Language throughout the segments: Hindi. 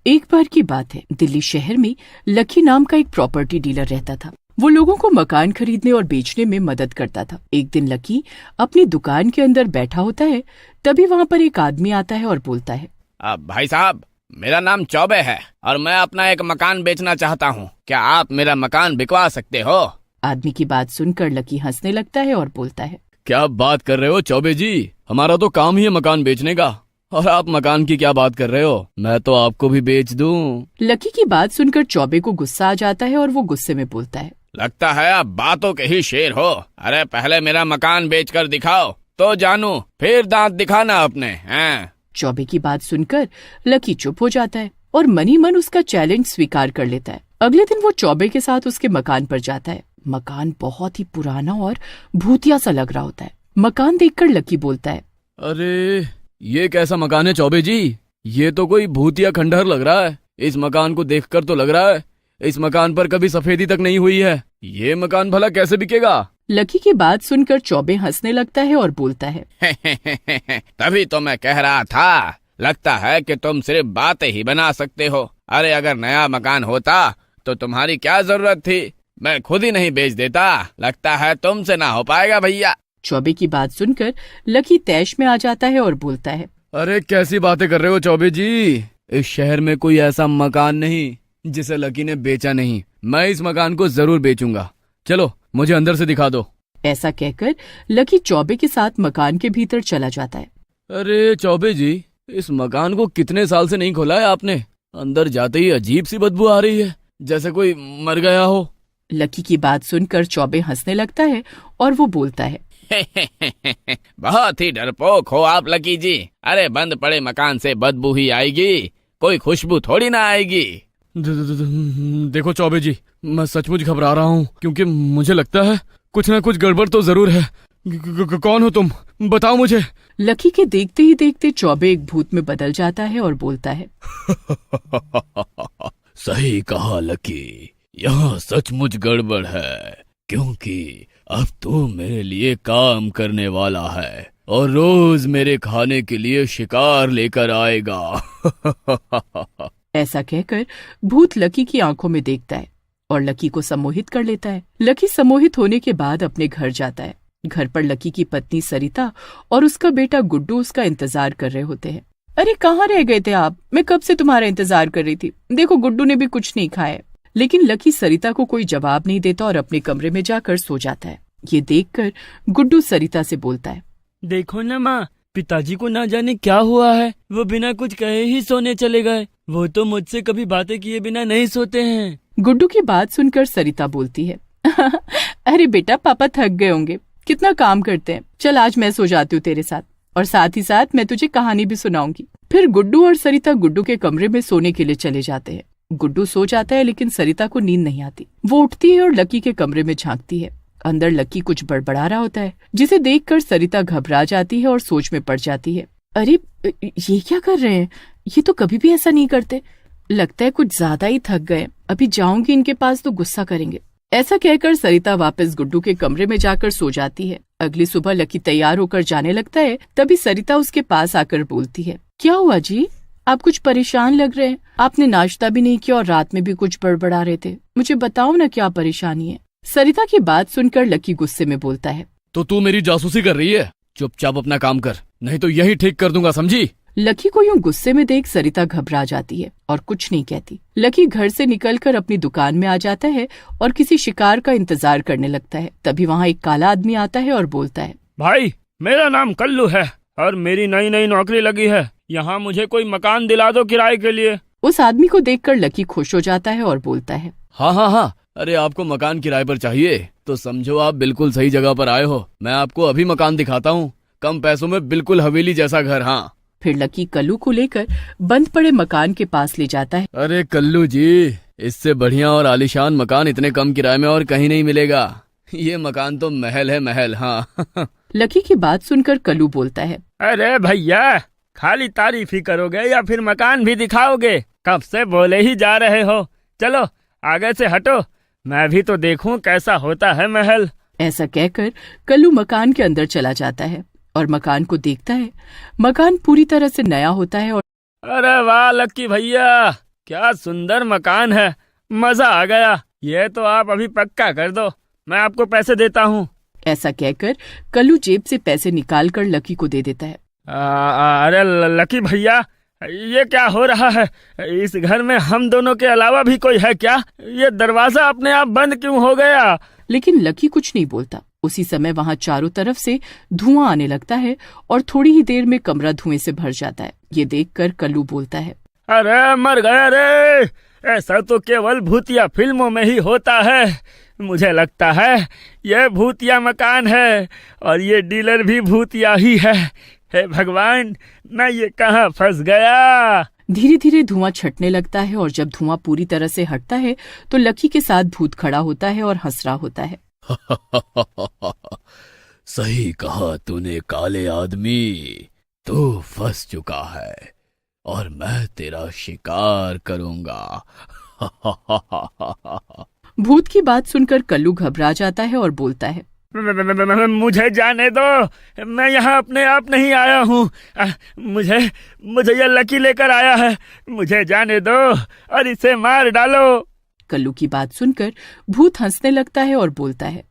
एक बार की बात है, दिल्ली शहर में लकी नाम का एक प्रॉपर्टी डीलर रहता था। वो लोगों को मकान खरीदने और बेचने में मदद करता था। एक दिन लकी अपनी दुकान के अंदर बैठा होता है, तभी वहाँ पर एक आदमी आता है और बोलता है, भाई साहब, मेरा नाम चौबे है और मैं अपना एक मकान बेचना चाहता हूँ। क्या आप मेरा मकान बिकवा सकते हो? आदमी की बात सुनकर लकी हंसने लगता है और बोलता है, क्या बात कर रहे हो चौबे जी, हमारा तो काम ही है मकान बेचने का, और आप मकान की क्या बात कर रहे हो? मैं तो आपको भी बेच दूं। लकी की बात सुनकर चौबे को गुस्सा आ जाता है और वो गुस्से में बोलता है, लगता है आप बातों के ही शेर हो। अरे पहले मेरा मकान बेचकर दिखाओ तो जानू, फिर दांत दिखाना अपने हैं। चौबे की बात सुनकर लकी चुप हो जाता है और मनी मन उसका चैलेंज स्वीकार कर लेता है। अगले दिन वो चौबे के साथ उसके मकान पर जाता है। मकान बहुत ही पुराना और भूतिया सा लग रहा होता है। मकान देखकर लकी बोलता है, अरे ये कैसा मकान है चौबे जी? ये तो कोई भूतिया खंडहर लग रहा है। इस मकान को देखकर तो लग रहा है इस मकान पर कभी सफेदी तक नहीं हुई है। ये मकान भला कैसे बिकेगा? लकी की बात सुनकर चौबे हंसने लगता है और बोलता है, तभी तो मैं कह रहा था, लगता है कि तुम सिर्फ बातें ही बना सकते हो। अरे अगर नया मकान होता तो तुम्हारी क्या जरूरत थी? मैं खुद ही नहीं बेच देता। लगता है तुमसे ना हो पाएगा भैया। चौबे की बात सुनकर लकी तैश में आ जाता है और बोलता है, अरे कैसी बातें कर रहे हो चौबे जी? इस शहर में कोई ऐसा मकान नहीं जिसे लकी ने बेचा नहीं। मैं इस मकान को जरूर बेचूंगा। चलो मुझे अंदर से दिखा दो। ऐसा कहकर लकी चौबे के साथ मकान के भीतर चला जाता है। अरे चौबे जी, इस मकान को कितने साल से नहीं खोला है आपने? अंदर जाते ही अजीब सी बदबू आ रही है, जैसे कोई मर गया हो। लकी की बात सुनकर चौबे हंसने लगता है और वो बोलता है, बहुत ही डरपोक हो आप लकी जी। अरे बंद पड़े मकान से बदबू ही आएगी, कोई खुशबू थोड़ी ना आएगी। देखो चौबे जी, मैं सचमुच घबरा रहा हूँ, क्योंकि मुझे लगता है कुछ ना कुछ गड़बड़ तो जरूर है। कौन हो तुम? बताओ मुझे। लकी के देखते ही देखते चौबे एक भूत में बदल जाता है और बोलता है, सही कहा लकी, यहाँ सचमुच गड़बड़ है, क्योंकि अब तू मेरे लिए काम करने वाला है और रोज मेरे खाने के लिए शिकार लेकर आएगा। ऐसा कहकर भूत लकी की आंखों में देखता है और लकी को सम्मोहित कर लेता है। लकी सम्मोहित होने के बाद अपने घर जाता है। घर पर लकी की पत्नी सरिता और उसका बेटा गुड्डू उसका इंतजार कर रहे होते हैं। अरे कहाँ रह गए थे आप? मैं कब से तुम्हारा इंतजार कर रही थी। देखो गुड्डू ने भी कुछ नहीं खाया। लेकिन लकी सरिता को कोई जवाब नहीं देता और अपने कमरे में जाकर सो जाता है। ये देखकर गुड्डू सरिता से बोलता है, देखो ना माँ, पिताजी को ना जाने क्या हुआ है, वो बिना कुछ कहे ही सोने चले गए। वो तो मुझसे कभी बातें किए बिना नहीं सोते हैं। गुड्डू की बात सुनकर सरिता बोलती है, अरे बेटा, पापा थक गए होंगे, कितना काम करते हैं। चल आज मैं सो जाती हूँ तेरे साथ, और साथ ही साथ मैं तुझे कहानी भी सुनाऊंगी। फिर गुड्डू और सरिता गुड्डू के कमरे में सोने के लिए चले जाते हैं। गुड्डू सो जाता है, लेकिन सरिता को नींद नहीं आती। वो उठती है और लकी के कमरे में झांकती है। अंदर लकी कुछ बड़बड़ा रहा होता है, जिसे देखकर सरिता घबरा जाती है और सोच में पड़ जाती है। अरे ये क्या कर रहे हैं? ये तो कभी भी ऐसा नहीं करते। लगता है कुछ ज्यादा ही थक गए। अभी जाऊंगी इनके पास तो गुस्सा करेंगे। ऐसा कहकर सरिता वापस गुड्डू के कमरे में जाकर सो जाती है। अगली सुबह लकी तैयार होकर जाने लगता है। तभी सरिता उसके पास आकर बोलती है, क्या हुआ जी? आप कुछ परेशान लग रहे हैं। आपने नाश्ता भी नहीं किया और रात में भी कुछ बड़बड़ा रहे थे। मुझे बताओ ना क्या परेशानी है। सरिता की बात सुनकर लकी गुस्से में बोलता है, तो तू मेरी जासूसी कर रही है? चुपचाप अपना काम कर, नहीं तो यही ठीक कर दूंगा, समझी? लकी को यूं गुस्से में देख सरिता घबरा जाती है और कुछ नहीं कहती। लकी घर से निकलकर अपनी दुकान में आ जाता है और किसी शिकार का इंतजार करने लगता है। तभी वहाँ एक काला आदमी आता है और बोलता है, भाई मेरा नाम कल्लू है और मेरी नई नई नौकरी लगी है। यहाँ मुझे कोई मकान दिला दो किराए के लिए। उस आदमी को देखकर लकी खुश हो जाता है और बोलता है, हाँ हाँ हाँ, अरे आपको मकान किराए पर चाहिए तो समझो आप बिल्कुल सही जगह पर आए हो। मैं आपको अभी मकान दिखाता हूँ, कम पैसों में बिल्कुल हवेली जैसा घर। हाँ। फिर लकी कल्लू को लेकर बंद पड़े मकान के पास ले जाता है। अरे कल्लू जी, इससे बढ़िया और आलीशान मकान इतने कम किराए में और कहीं नहीं मिलेगा। ये मकान तो महल है, महल। हाँ। लकी की बात सुनकर कल्लू बोलता है, अरे भैया, खाली तारीफ ही करोगे या फिर मकान भी दिखाओगे? कब से बोले ही जा रहे हो। चलो आगे से हटो, मैं भी तो देखूं कैसा होता है महल। ऐसा कहकर कल्लू मकान के अंदर चला जाता है और मकान को देखता है। मकान पूरी तरह से नया होता है और अरे वाह लक्की भैया, क्या सुंदर मकान है, मजा आ गया। ये तो आप अभी पक्का कर दो, मैं आपको पैसे देता हूँ। ऐसा कहकर कल्लू जेब से पैसे निकालकर लकी को दे देता है। अरे लकी भैया, ये क्या हो रहा है? इस घर में हम दोनों के अलावा भी कोई है क्या? ये दरवाजा अपने आप बंद क्यों हो गया? लेकिन लकी कुछ नहीं बोलता। उसी समय वहाँ चारों तरफ से धुआं आने लगता है और थोड़ी ही देर में कमरा धुएं से भर जाता है। ये देखकर कल्लू बोलता है, अरे मर गया रे, ऐसा तो केवल भूतिया फिल्मों में ही होता है। मुझे लगता है ये भूतिया मकान है और ये डीलर भी भूतिया ही है। हे भगवान, मैं ये कहाँ फंस गया? धीरे धीरे धुआं छटने लगता है और जब धुआं पूरी तरह से हटता है तो लकी के साथ भूत खड़ा होता है और हंस रहा होता है। सही कहा तूने काले आदमी, तू फंस चुका है और मैं तेरा शिकार करूंगा। भूत की बात सुनकर कल्लू घबरा जाता है और बोलता है, मुझे जाने दो, मैं यहाँ अपने आप नहीं आया हूँ। मुझे ये लकी लेकर आया है, मुझे जाने दो और इसे मार डालो। कल्लू की बात सुनकर भूत हंसने लगता है और बोलता है,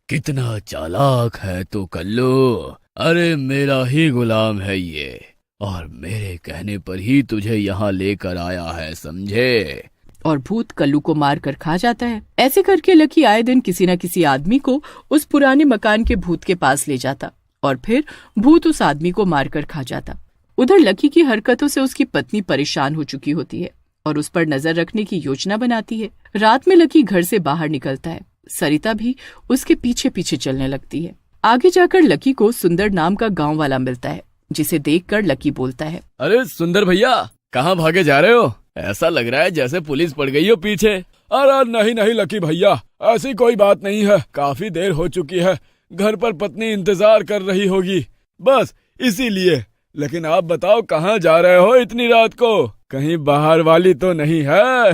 कितना चालाक है तू कल्लू। अरे मेरा ही गुलाम है ये और मेरे कहने पर ही तुझे यहाँ लेकर आया है, समझे? और भूत कल्लू को मार कर खा जाता है। ऐसे करके लकी आए दिन किसी न किसी आदमी को उस पुराने मकान के भूत के पास ले जाता और फिर भूत उस आदमी को मार कर खा जाता। उधर लकी की हरकतों से उसकी पत्नी परेशान हो चुकी होती है और उस पर नजर रखने की योजना बनाती है। रात में लकी घर से बाहर निकलता है। सरिता भी उसके पीछे पीछे चलने लगती है। आगे जाकर लकी को सुंदर नाम का गाँव वाला मिलता है, जिसे देखकर लकी बोलता है, अरे सुंदर भैया, कहाँ भागे जा रहे हो? ऐसा लग रहा है जैसे पुलिस पड़ गई हो पीछे। अरे नहीं नहीं लकी भैया, ऐसी कोई बात नहीं है। काफी देर हो चुकी है, घर पर पत्नी इंतजार कर रही होगी, बस इसीलिए। लेकिन आप बताओ कहाँ जा रहे हो इतनी रात को? कहीं बाहर वाली तो नहीं है?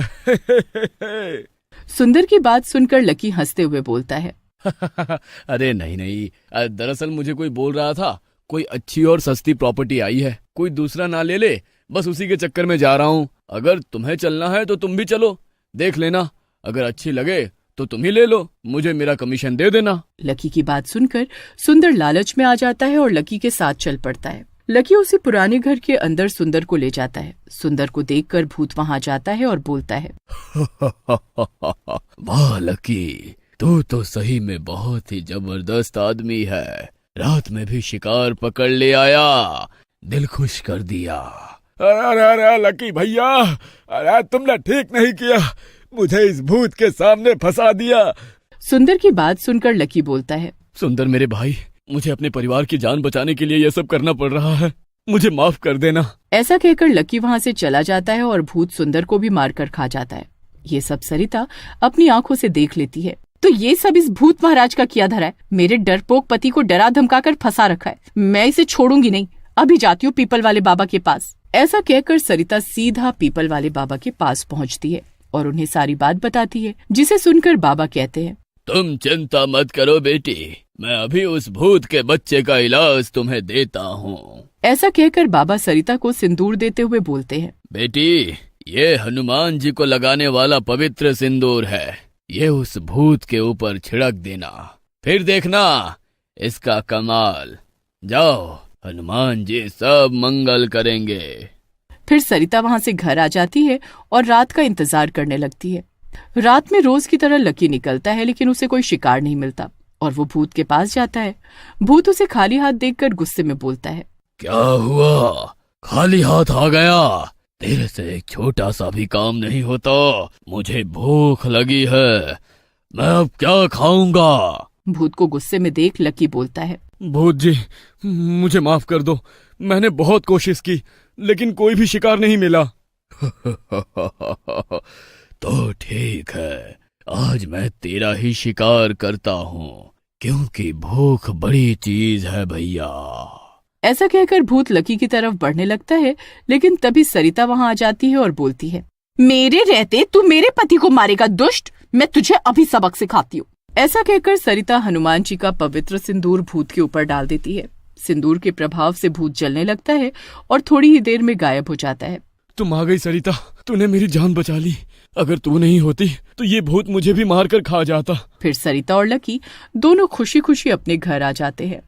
सुंदर की बात सुनकर लकी हंसते हुए बोलता है, अरे नहीं नहीं, दरअसल मुझे कोई बोल रहा था कोई अच्छी और सस्ती प्रॉपर्टी आई है, कोई दूसरा ना ले ले, बस उसी के चक्कर में जा रहा हूँ। अगर तुम्हें चलना है तो तुम भी चलो, देख लेना, अगर अच्छी लगे तो तुम ही ले लो, मुझे मेरा कमीशन दे देना। लकी की बात सुनकर सुंदर लालच में आ जाता है और लकी के साथ चल पड़ता है। लकी उसे पुराने घर के अंदर सुंदर को ले जाता है। सुंदर को देखकर भूत वहाँ जाता है और बोलता है, वाह लकी, तू तो सही में बहुत ही जबरदस्त आदमी है। रात में भी शिकार पकड़ ले आया, दिल खुश कर दिया। अरे अरे लकी भैया, अरे तुमने ठीक नहीं किया, मुझे इस भूत के सामने फंसा दिया। सुंदर की बात सुनकर लकी बोलता है, सुंदर मेरे भाई, मुझे अपने परिवार की जान बचाने के लिए यह सब करना पड़ रहा है, मुझे माफ कर देना। ऐसा कहकर लकी वहाँ से चला जाता है और भूत सुंदर को भी मारकर खा जाता है। ये सब सरिता अपनी आंखों से देख लेती है। तो ये सब इस भूत महाराज का किया धरा है। मेरे डरपोक पति को डरा धमकाकर फंसा रखा है। मैं इसे छोड़ूंगी नहीं, अभी जाती हूँ पीपल वाले बाबा के पास। ऐसा कहकर सरिता सीधा पीपल वाले बाबा के पास पहुँचती है और उन्हें सारी बात बताती है, जिसे सुनकर बाबा कहते हैं, तुम चिंता मत करो बेटी, मैं अभी उस भूत के बच्चे का इलाज तुम्हें देता हूँ। ऐसा कहकर बाबा सरिता को सिंदूर देते हुए बोलते हैं, बेटी, ये हनुमान जी को लगाने वाला पवित्र सिंदूर है, ये उस भूत के ऊपर छिड़क देना, फिर देखना इसका कमाल। जाओ, हनुमान जी सब मंगल करेंगे। फिर सरिता वहाँ से घर आ जाती है और रात का इंतजार करने लगती है। रात में रोज की तरह लकी निकलता है, लेकिन उसे कोई शिकार नहीं मिलता और वो भूत के पास जाता है। भूत उसे खाली हाथ देखकर गुस्से में बोलता है, क्या हुआ, खाली हाथ आ गया? तेरे से एक छोटा सा भी काम नहीं होता। मुझे भूख लगी है, मैं अब क्या खाऊंगा? भूत को गुस्से में देख लकी बोलता है, भूत जी, मुझे माफ कर दो, मैंने बहुत कोशिश की लेकिन कोई भी शिकार नहीं मिला। तो ठीक है, आज मैं तेरा ही शिकार करता हूँ, क्योंकि भूख बड़ी चीज है भैया। ऐसा कहकर भूत लकी की तरफ बढ़ने लगता है, लेकिन तभी सरिता वहाँ आ जाती है और बोलती है, मेरे रहते तू मेरे पति को मारेगा दुष्ट, मैं तुझे अभी सबक सिखाती हूँ। ऐसा कहकर सरिता हनुमान जी का पवित्र सिंदूर भूत के ऊपर डाल देती है। सिंदूर के प्रभाव से भूत जलने लगता है और थोड़ी ही देर में गायब हो जाता है। तुम आ गई सरिता, तूने मेरी जान बचा ली। अगर तू नहीं होती तो ये भूत मुझे भी मारकर खा जाता। फिर सरिता और लकी दोनों खुशी खुशी अपने घर आ जाते हैं।